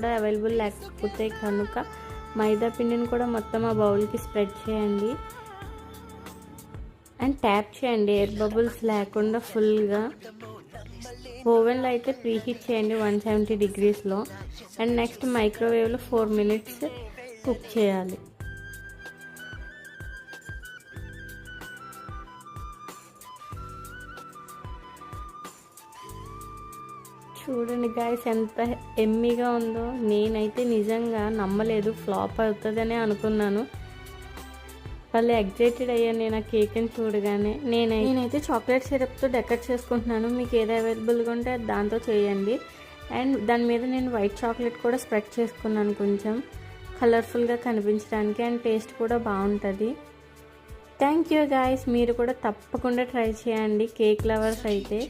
కూడా అవైలబుల్ లేకపోతే కనుక మైదా పిండిని కూడా మొత్తం ఆ బౌల్కి స్ప్రెడ్ చేయండి అండ్ ట్యాప్ చేయండి ఎయిర్ బబుల్స్ లేకుండా ఫుల్గా. ఓవెన్లో అయితే ప్రీహీట్ చేయండి 170 degreesలో. అండ్ నెక్స్ట్ మైక్రోవేవ్లో 4 minutes కుక్ చేయాలి. చూడండి గాయస్ ఎంత ఎమ్మీగా ఉందో. నేనైతే నిజంగా నమ్మలేదు, ఫ్లాప్ అవుతుందనే అనుకున్నాను. వాళ్ళు ఎగ్జైటెడ్ అయ్యాను నేను ఆ కేక్ని చూడగానే. నేనైతే చాక్లెట్ సిరప్తో డెకరేట్ చేసుకుంటున్నాను. మీకు ఏది అవైలబుల్గా ఉంటే దాంతో చేయండి. అండ్ దాని మీద నేను వైట్ చాక్లెట్ కూడా స్ప్రెడ్ చేసుకున్నాను కొంచెం కలర్ఫుల్గా కనిపించడానికి. అండ్ టేస్ట్ కూడా బాగుంటుంది. థ్యాంక్ యూ గాయస్, మీరు కూడా తప్పకుండా ట్రై చేయండి కేక్ లవర్స్ అయితే.